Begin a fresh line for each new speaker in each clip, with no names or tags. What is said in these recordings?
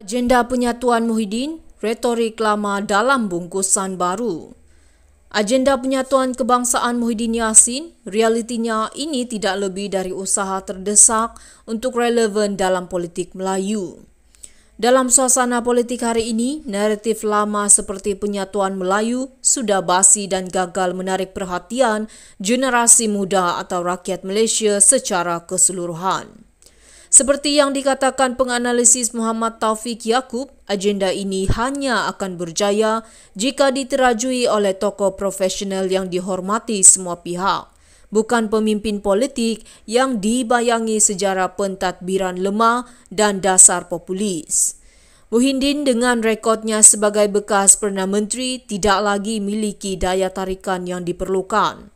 Agenda penyatuan Muhyiddin, retorik lama dalam bungkusan baru. Agenda penyatuan kebangsaan Muhyiddin Yassin, realitinya ini tidak lebih dari usaha terdesak untuk relevan dalam politik Melayu. Dalam suasana politik hari ini, naratif lama seperti penyatuan Melayu sudah basi dan gagal menarik perhatian generasi muda atau rakyat Malaysia secara keseluruhan. Seperti yang dikatakan penganalisis Muhammad Taufik Yaakob, agenda ini hanya akan berjaya jika diterajui oleh tokoh profesional yang dihormati semua pihak, bukan pemimpin politik yang dibayangi sejarah pentadbiran lemah dan dasar populis. Muhyiddin dengan rekodnya sebagai bekas Perdana Menteri tidak lagi miliki daya tarikan yang diperlukan.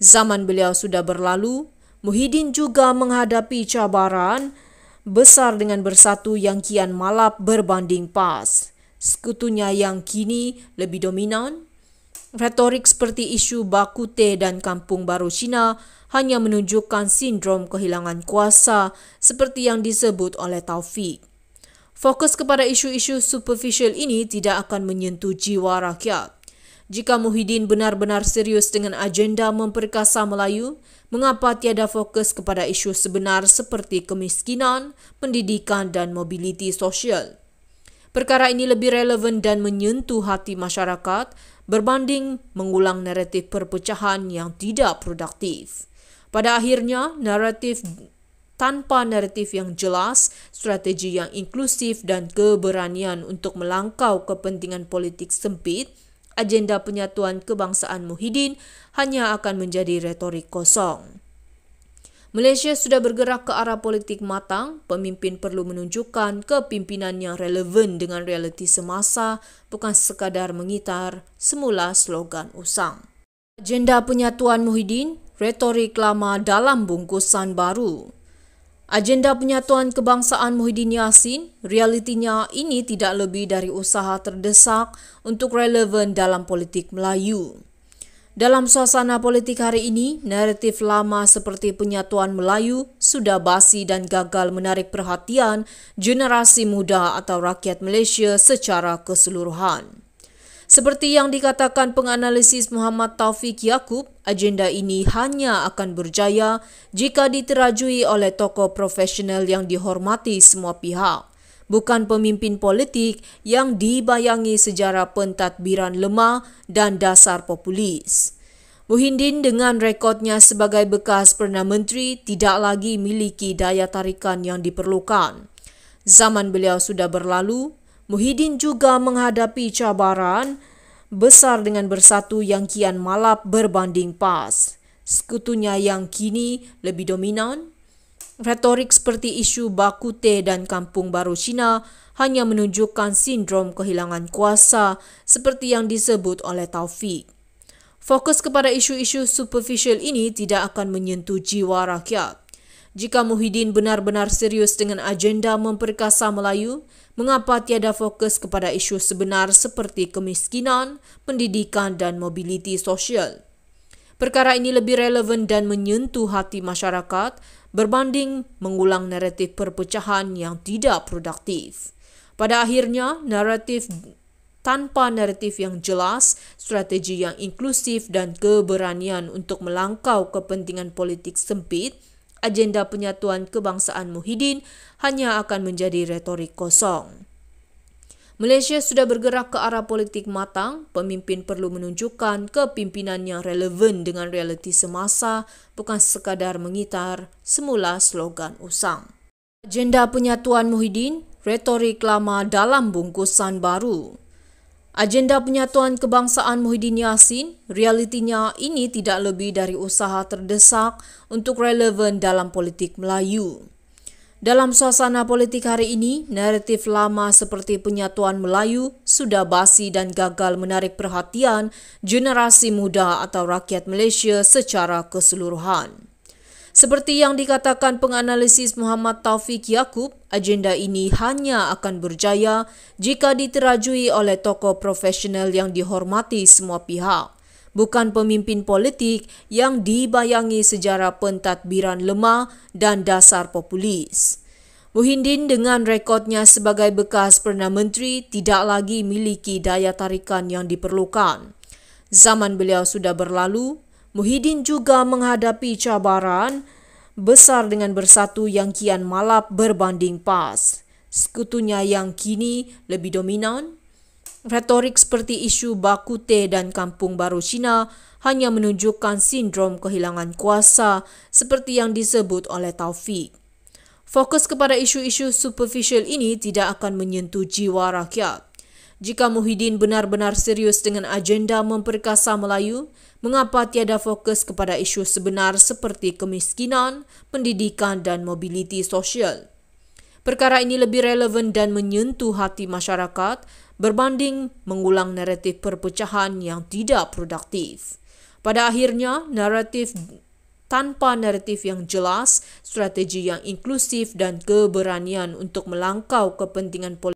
Zaman beliau sudah berlalu. Muhyiddin juga menghadapi cabaran besar dengan bersatu yang kian malap berbanding PAS. Sekutunya yang kini lebih dominan. Retorik seperti isu Bakute dan Kampung Baru Cina hanya menunjukkan sindrom kehilangan kuasa seperti yang disebut oleh Taufik. Fokus kepada isu-isu superficial ini tidak akan menyentuh jiwa rakyat. Jika Muhyiddin benar-benar serius dengan agenda memperkasa Melayu, mengapa tiada fokus kepada isu sebenar seperti kemiskinan, pendidikan dan mobiliti sosial? Perkara ini lebih relevan dan menyentuh hati masyarakat berbanding mengulang naratif perpecahan yang tidak produktif. Pada akhirnya, tanpa naratif yang jelas, strategi yang inklusif dan keberanian untuk melangkau kepentingan politik sempit, agenda penyatuan kebangsaan Muhyiddin hanya akan menjadi retorik kosong. Malaysia sudah bergerak ke arah politik matang, pemimpin perlu menunjukkan kepimpinan yang relevan dengan realiti semasa, bukan sekadar mengitar semula slogan usang. Agenda penyatuan Muhyiddin, retorik lama dalam bungkusan baru. Agenda penyatuan kebangsaan Muhyiddin Yassin, realitinya ini tidak lebih dari usaha terdesak untuk relevan dalam politik Melayu. Dalam suasana politik hari ini, naratif lama seperti penyatuan Melayu sudah basi dan gagal menarik perhatian generasi muda atau rakyat Malaysia secara keseluruhan. Seperti yang dikatakan penganalisis Muhammad Taufik Yaakob, agenda ini hanya akan berjaya jika diterajui oleh tokoh profesional yang dihormati semua pihak, bukan pemimpin politik yang dibayangi sejarah pentadbiran lemah dan dasar populis. Muhyiddin dengan rekodnya sebagai bekas Perdana Menteri tidak lagi miliki daya tarikan yang diperlukan. Zaman beliau sudah berlalu. Muhyiddin juga menghadapi cabaran besar dengan bersatu yang kian malap berbanding PAS. Sekutunya yang kini lebih dominan. Retorik seperti isu Bakute dan Kampung Baru Cina hanya menunjukkan sindrom kehilangan kuasa seperti yang disebut oleh Taufik. Fokus kepada isu-isu superficial ini tidak akan menyentuh jiwa rakyat. Jika Muhyiddin benar-benar serius dengan agenda memperkasa Melayu, mengapa tiada fokus kepada isu sebenar seperti kemiskinan, pendidikan dan mobiliti sosial? Perkara ini lebih relevan dan menyentuh hati masyarakat berbanding mengulang naratif perpecahan yang tidak produktif. Pada akhirnya, tanpa naratif yang jelas, strategi yang inklusif dan keberanian untuk melangkau kepentingan politik sempit, agenda penyatuan kebangsaan Muhyiddin hanya akan menjadi retorik kosong. Malaysia sudah bergerak ke arah politik matang, pemimpin perlu menunjukkan kepimpinan yang relevan dengan realiti semasa, bukan sekadar mengitar semula slogan usang. Agenda penyatuan Muhyiddin, retorik lama dalam bungkusan baru. Agenda penyatuan kebangsaan Muhyiddin Yassin, realitinya ini tidak lebih dari usaha terdesak untuk relevan dalam politik Melayu. Dalam suasana politik hari ini, naratif lama seperti penyatuan Melayu sudah basi dan gagal menarik perhatian generasi muda atau rakyat Malaysia secara keseluruhan. Seperti yang dikatakan penganalisis Muhammad Taufik Yaakob, agenda ini hanya akan berjaya jika diterajui oleh tokoh profesional yang dihormati semua pihak, bukan pemimpin politik yang dibayangi sejarah pentadbiran lemah dan dasar populis. Muhyiddin dengan rekodnya sebagai bekas Perdana Menteri tidak lagi miliki daya tarikan yang diperlukan. Zaman beliau sudah berlalu, Muhyiddin juga menghadapi cabaran besar dengan Bersatu yang kian malap berbanding PAS. Sekutunya yang kini lebih dominan. Retorik seperti isu Bak Kuteh dan Kampung Baru Cina hanya menunjukkan sindrom kehilangan kuasa seperti yang disebut oleh Taufik. Fokus kepada isu-isu superficial ini tidak akan menyentuh jiwa rakyat. Jika Muhyiddin benar-benar serius dengan agenda memperkasa Melayu, mengapa tiada fokus kepada isu sebenar seperti kemiskinan, pendidikan dan mobiliti sosial? Perkara ini lebih relevan dan menyentuh hati masyarakat berbanding mengulang naratif perpecahan yang tidak produktif. Pada akhirnya, tanpa naratif yang jelas, strategi yang inklusif dan keberanian untuk melangkau kepentingan politik